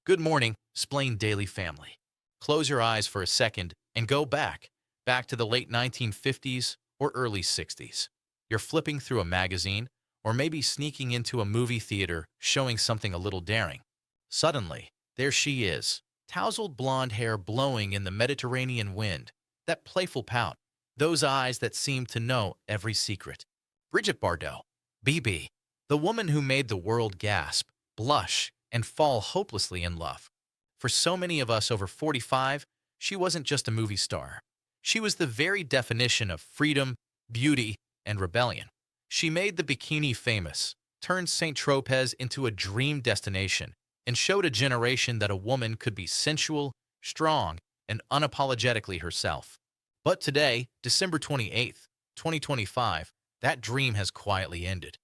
Good morning, Xplained Daily Family. Close your eyes for a second and go back to the late 1950s or early 60s. You're flipping through a magazine or maybe sneaking into a movie theater showing something a little daring. Suddenly, there she is, tousled blonde hair blowing in the Mediterranean wind, that playful pout, those eyes that seem to know every secret. Brigitte Bardot, BB, the woman who made the world gasp, blush, and fall hopelessly in love. For so many of us over 45, she wasn't just a movie star. She was the very definition of freedom, beauty, and rebellion. She made the bikini famous, turned Saint-Tropez into a dream destination, and showed a generation that a woman could be sensual, strong, and unapologetically herself. But today, December 28th, 2025, that dream has quietly ended.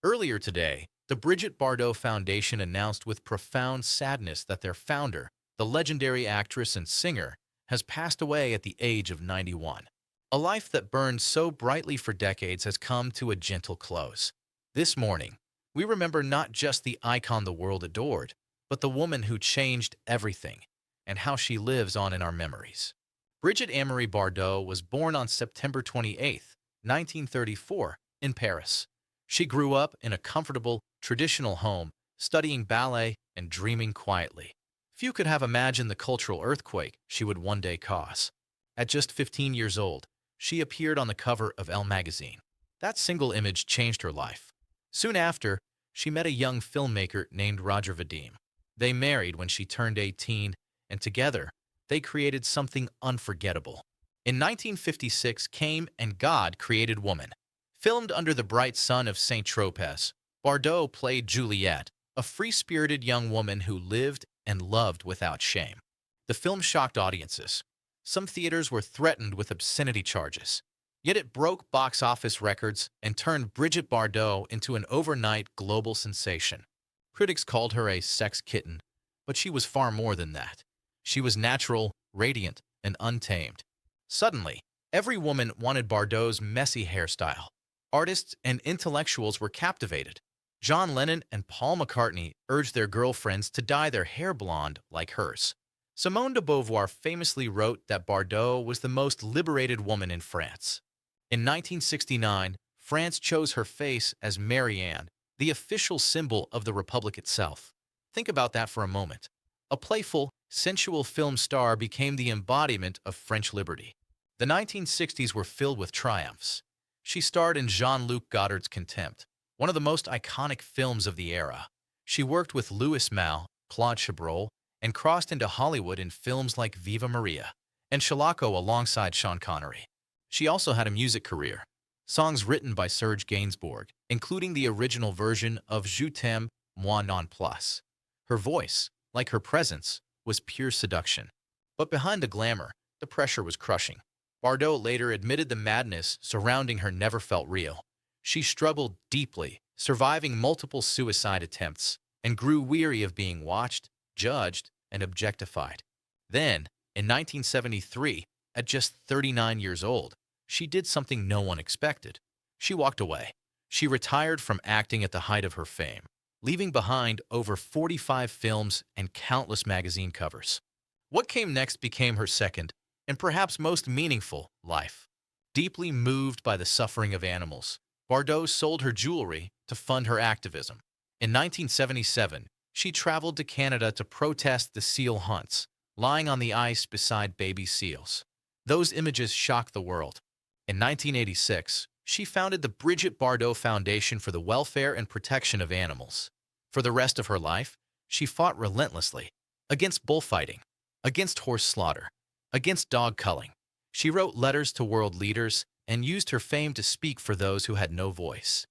Earlier today, the Brigitte Bardot Foundation announced with profound sadness that their founder, the legendary actress and singer, has passed away at the age of 91. A life that burned so brightly for decades has come to a gentle close. This morning, we remember not just the icon the world adored, but the woman who changed everything and how she lives on in our memories. Brigitte Amory Bardot was born on September 28th, 1934, in Paris. She grew up in a comfortable, traditional home, studying ballet and dreaming quietly. Few could have imagined the cultural earthquake she would one day cause. At just 15 years old, she appeared on the cover of Elle magazine. That single image changed her life. Soon after, she met a young filmmaker named Roger Vadim. They married when she turned 18, and together, they created something unforgettable. In 1956 came And God Created Woman. Filmed under the bright sun of Saint-Tropez, Bardot played Juliette, a free-spirited young woman who lived and loved without shame. The film shocked audiences. Some theaters were threatened with obscenity charges. Yet it broke box office records and turned Brigitte Bardot into an overnight global sensation. Critics called her a sex kitten, but she was far more than that. She was natural, radiant, and untamed. Suddenly, every woman wanted Bardot's messy hairstyle. Artists and intellectuals were captivated. John Lennon and Paul McCartney urged their girlfriends to dye their hair blonde like hers. Simone de Beauvoir famously wrote that Bardot was the most liberated woman in France. In 1969, France chose her face as Marianne, the official symbol of the Republic itself. Think about that for a moment. A playful, sensual film star became the embodiment of French liberty. The 1960s were filled with triumphs. She starred in Jean-Luc Godard's Contempt, one of the most iconic films of the era. She worked with Louis Malle, Claude Chabrol, and crossed into Hollywood in films like Viva Maria and Shalako alongside Sean Connery. She also had a music career. Songs written by Serge Gainsbourg, including the original version of Je t'aime, moi non plus. Her voice, like her presence, was pure seduction. But behind the glamour, the pressure was crushing. Bardot later admitted the madness surrounding her never felt real. She struggled deeply, surviving multiple suicide attempts, and grew weary of being watched, judged, and objectified. Then, in 1973, at just 39 years old, she did something no one expected. She walked away. She retired from acting at the height of her fame, leaving behind over 45 films and countless magazine covers. What came next became her second, and perhaps most meaningful, life. Deeply moved by the suffering of animals, Bardot sold her jewelry to fund her activism. In 1977, she traveled to Canada to protest the seal hunts, lying on the ice beside baby seals. Those images shocked the world. In 1986, she founded the Brigitte Bardot Foundation for the Welfare and Protection of Animals. For the rest of her life, she fought relentlessly against bullfighting, against horse slaughter, against dog culling. She wrote letters to world leaders and used her fame to speak for those who had no voice.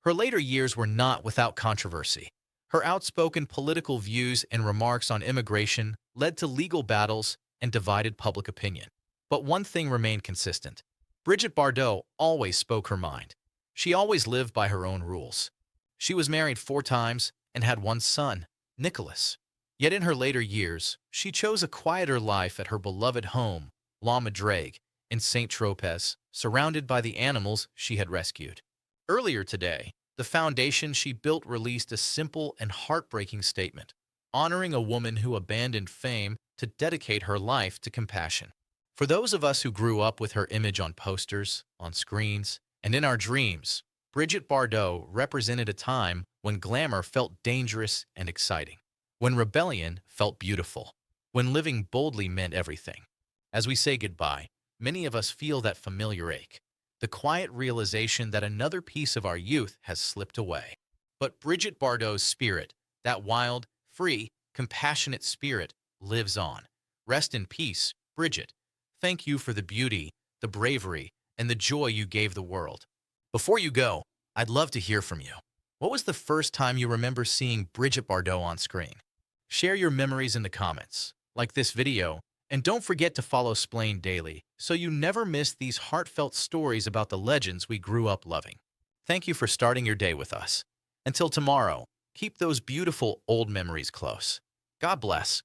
Her later years were not without controversy. Her outspoken political views and remarks on immigration led to legal battles and divided public opinion. But one thing remained consistent. Brigitte Bardot always spoke her mind. She always lived by her own rules. She was married 4 times and had one son, Nicholas. Yet in her later years, she chose a quieter life at her beloved home, La Madrigue, in Saint-Tropez, surrounded by the animals she had rescued. Earlier today, the foundation she built released a simple and heartbreaking statement. honoring a woman who abandoned fame to dedicate her life to compassion. For those of us who grew up with her image on posters, on screens, and in our dreams, Brigitte Bardot represented a time when glamour felt dangerous and exciting, when rebellion felt beautiful, when living boldly meant everything. As we say goodbye, many of us feel that familiar ache, the quiet realization that another piece of our youth has slipped away. But Brigitte Bardot's spirit, that wild, free, compassionate spirit, lives on. Rest in peace, Brigitte. Thank you for the beauty, the bravery, and the joy you gave the world. Before you go, I'd love to hear from you. What was the first time you remember seeing Brigitte Bardot on screen? Share your memories in the comments, like this video, and don't forget to follow Xplained Daily so you never miss these heartfelt stories about the legends we grew up loving. Thank you for starting your day with us. Until tomorrow, keep those beautiful old memories close. God bless.